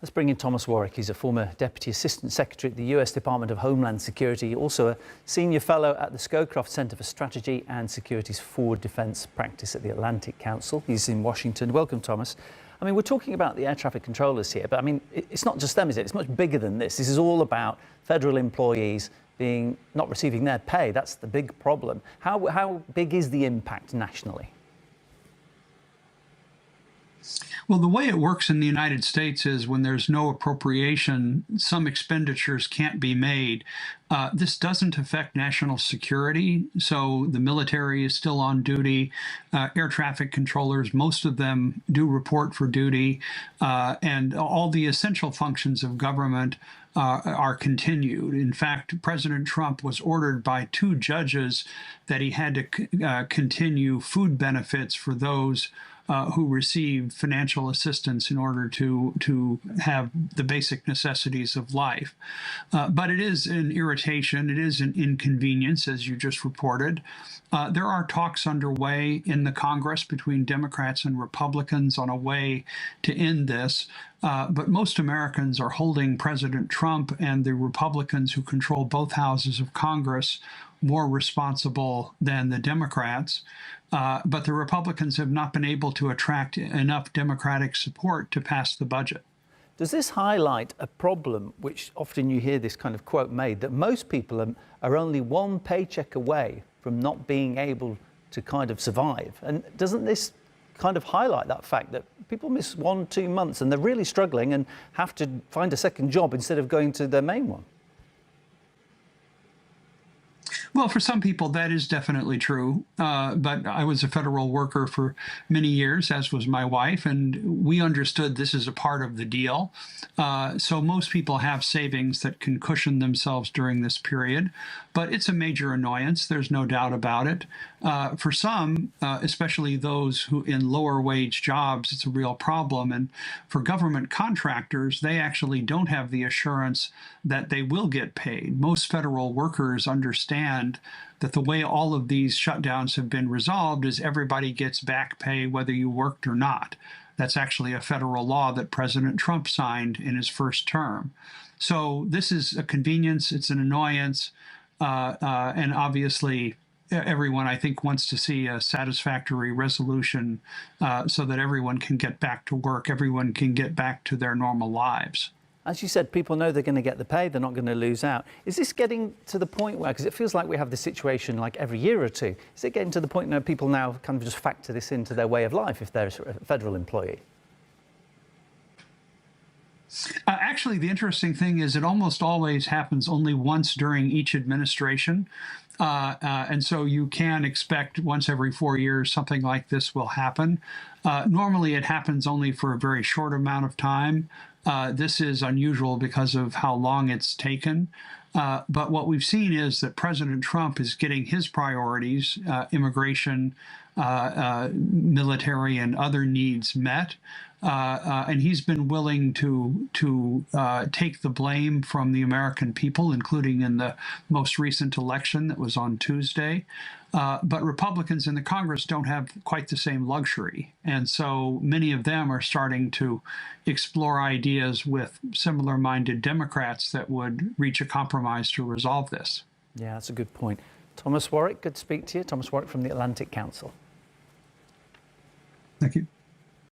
Let's bring in Thomas Warrick. He's a former Deputy Assistant Secretary at the US Department of Homeland Security, also a Senior Fellow at the Scowcroft Centre for Strategy and Security's Forward Defence Practice at the Atlantic Council. He's in Washington. Welcome, Thomas. I mean, we're talking about the air traffic controllers here, but I mean, it's not just them, is it? It's much bigger than this. This is all about federal employees not receiving their pay. That's the big problem. How big is the impact nationally? Well, the way it works in the United States is when there's no appropriation, some expenditures can't be made. This doesn't affect national security, so the military is still on duty. Air traffic controllers, most of them do report for duty, and all the essential functions of government are continued. In fact, President Trump was ordered by 2 judges that he had to continue food benefits for those who receive financial assistance in order to have the basic necessities of life. But it is an irritation, it is an inconvenience, as you just reported. There are talks underway in the Congress between Democrats and Republicans on a way to end this. But most Americans are holding President Trump and the Republicans who control both houses of Congress more responsible than the Democrats. But the Republicans have not been able to attract enough Democratic support to pass the budget. Does this highlight a problem, which often you hear this kind of quote made, that most people are only one paycheck away from not being able to kind of survive? And doesn't this kind of highlight that fact that people miss 1-2 months and they're really struggling and have to find a second job instead of going to their main one? Well, for some people, that is definitely true. But I was a federal worker for many years, as was my wife, and we understood this is a part of the deal. So most people have savings that can cushion themselves during this period. But it's a major annoyance. There's no doubt about it. For some, especially those who in lower wage jobs, it's a real problem. And for government contractors, they actually don't have the assurance that they will get paid. Most federal workers understand that the way all of these shutdowns have been resolved is everybody gets back pay whether you worked or not. That's actually a federal law that President Trump signed in his first term. So this is a convenience, it's an annoyance, and obviously everyone, I think, wants to see a satisfactory resolution so that everyone can get back to work, everyone can get back to their normal lives. As you said, people know they're going to get the pay, they're not going to lose out. Is this getting to the point where, because it feels like we have this situation like every year or two, is it getting to the point where people now kind of just factor this into their way of life if they're a federal employee? Actually, the interesting thing is it almost always happens only once during each administration. And so you can expect once every 4 years something like this will happen. Normally, it happens only for a very short amount of time. This is unusual because of how long it's taken. But what we've seen is that President Trump is getting his priorities, immigration, military, and other needs met. And he's been willing to take the blame from the American people, including in the most recent election that was on Tuesday. But Republicans in the Congress don't have quite the same luxury. And so many of them are starting to explore ideas with similar-minded Democrats that would reach a compromise to resolve this. Yeah, that's a good point. Thomas Warrick, good to speak to you. Thomas Warrick from the Atlantic Council. Thank you.